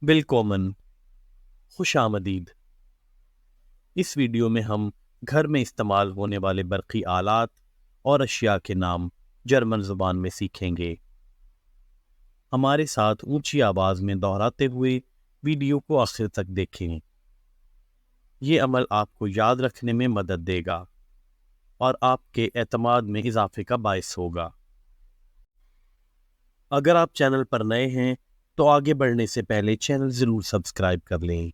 بالکومن، خوش آمدید۔ اس ویڈیو میں ہم گھر میں استعمال ہونے والے برقی آلات اور اشیاء کے نام جرمن زبان میں سیکھیں گے۔ ہمارے ساتھ اونچی آواز میں دہراتے ہوئے ویڈیو کو آخر تک دیکھیں۔ یہ عمل آپ کو یاد رکھنے میں مدد دے گا اور آپ کے اعتماد میں اضافے کا باعث ہوگا۔ اگر آپ چینل پر نئے ہیں تو آگے بڑھنے سے پہلے چینل ضرور سبسکرائب کر لیں،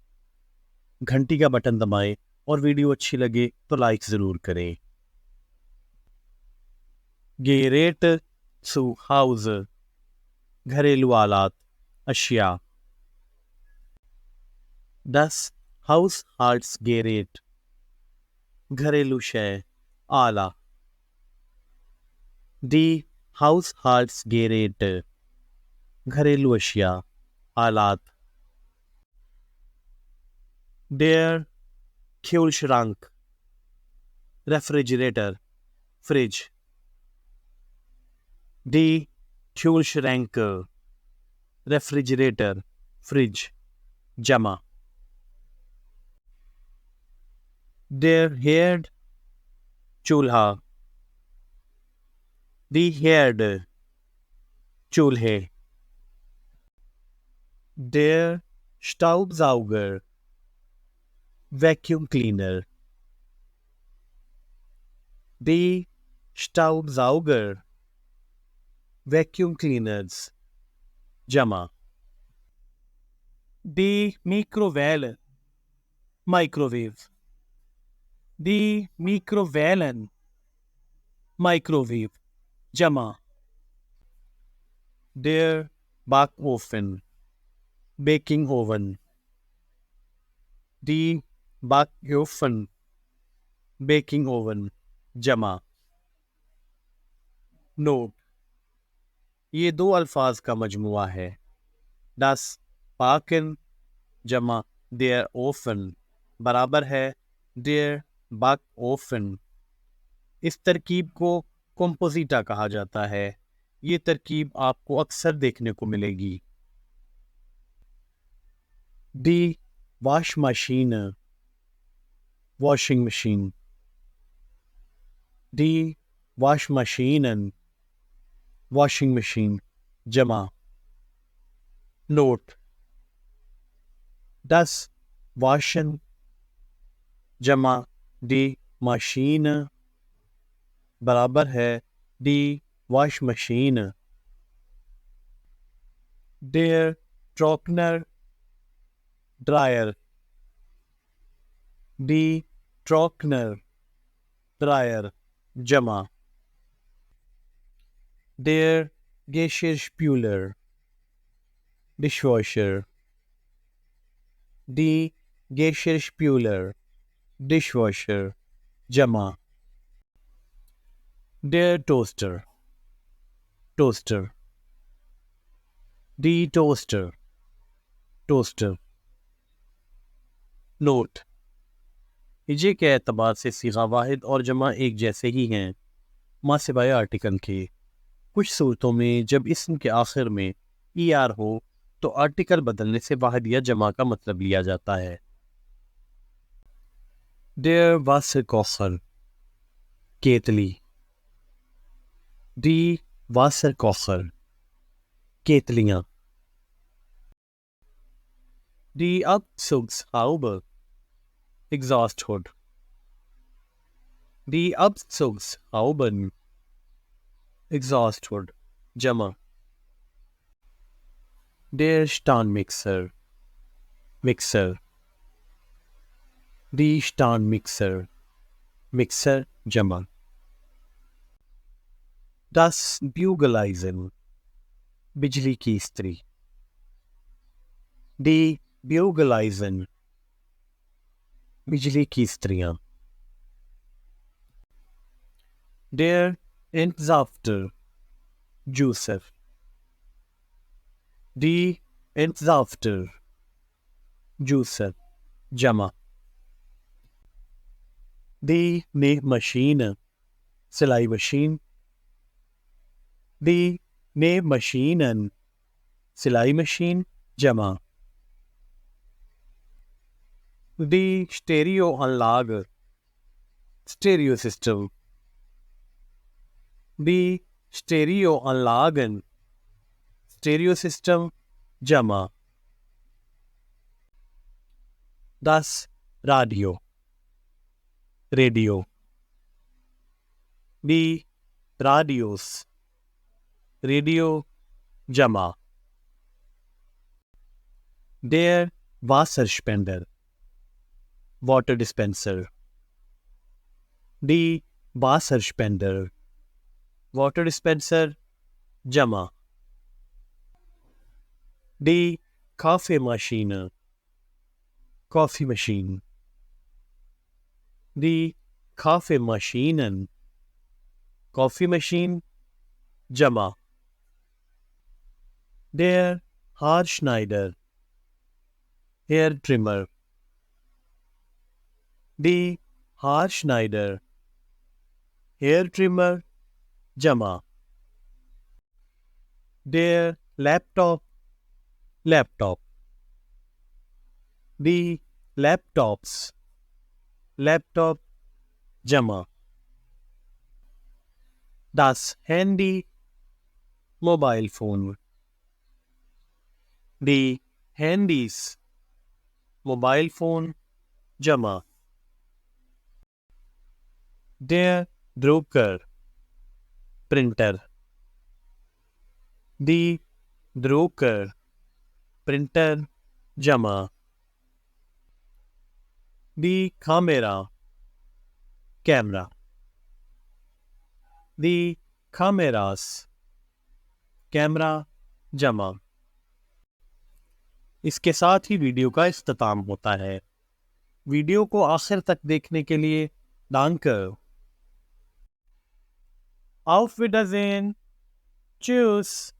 گھنٹی کا بٹن دبائیں اور ویڈیو اچھی لگے تو لائک ضرور کریں۔ گیریٹ سو ہاؤز، گھریلو آلات، اشیاء۔ دس ہاؤس ہالٹس گیریٹ، گھریلو شے، آلہ۔ دی ہاؤس ہالٹس گیریٹ، گھریلو اشیاء، آلات۔ ڈیر کھیولشرانک، ریفریجریٹر، فریج۔ دی کھیولشرینک، ریفریجریٹر، فریج، جمع۔ دیر ہیرڈ، چولہا۔ دی ہیرڈ، چولہے۔ دیر شٹاؤبزاؤگر، ویکیوم کلینر۔ دی شٹاؤبزاؤگر، ویکیوم کلینرز، جمع۔ دی میکروویل، مائکرو ویو۔ دی میکروویلن، مائکرو ویو، جمع۔ دیر باک اوفن، بیکنگ اوون۔ دی باک اوفن، بیکنگ اوون، جمع۔ نوٹ: یہ دو الفاظ کا مجموعہ ہے۔ ڈس باکن جمع دیر اوفن برابر ہے دیر باک اوفن۔ اس ترکیب کو کمپوزیٹا کہا جاتا ہے۔ یہ ترکیب آپ کو اکثر دیکھنے کو ملے گی۔ دی واش مشین، واشنگ مشین۔ دی واش مشینن، واشنگ مشین، جمع۔ نوٹ: ڈس واشن جمع دی مشین برابر ہے دی واش مشین۔ دیر ٹروکنر ڈرائر، دی ٹروکنر ڈرائر، جمع۔ دیر گیشرشپیولر، ڈش واشر۔ دی گیشرشپیولر، ڈش واشر، جمع۔ دیر ٹوسٹر، ٹوسٹر۔ دی ٹوسٹر، ٹوسٹر۔ نوٹ: ہجے کے اعتبار سے صیغہ واحد اور جمع ایک جیسے ہی ہیں، ماں سوائے آرٹیکل کے۔ کچھ صورتوں میں جب اسم کے آخر میں ای آر ہو تو آرٹیکل بدلنے سے واحد یا جمع کا مطلب لیا جاتا ہے۔ دیر واسرکوخر، کیتلی۔ دی واسرکوخر، کیتلیاں۔ دی ابزوگسہاؤبے، ایگزاسٹ ہوڈ۔ دی ابزوگسہاؤبن، ایگزاسٹ ہوڈ، جمع۔ دیر شٹان مکسر، مکسر۔ دی شٹان مکسر، مکسر، جمع۔ ڈس بیوگلائزن، بجلی کی استری۔ دی بیوگلائزن، بجلی کی استریاں۔ دیر انٹزافتر، جوسر۔ دی انٹزافتر، جوسر، جمع۔ دی نیہ مشین، سلائی مشین۔ دی نیہ مشینن، سلائی مشین، جمع۔ Die Stereoanlage, Stereo System. Die Stereoanlagen, Stereo System, Jama. Das Radio, Radio. Die Radios, Radio, Jama. Der Wasserspender, Water Dispenser. Die Wasserspender, Water Dispenser, Jama. Die Kaffeemaschine, Coffee Machine. Die Kaffeemaschinen, Coffee Machine, Jama. Der Haarschneider, Hair Trimmer. Die Haarschneider, Hair Trimmer, Jama. Der Laptop, Laptop. Die Laptops, Laptop, Jama. Das Handy, Mobile Phone. Die Handys, Mobile Phone, Jama. Der Drucker, Printer. Die Drucker, Printer, Jama. Die Kamera, Camera. Die Kameras, Camera, Jama. इसके साथ ही video का इख्तिताम होता है। Video को आखिर तक देखने के लिए danke. Auf Wiedersehen. Tschüss.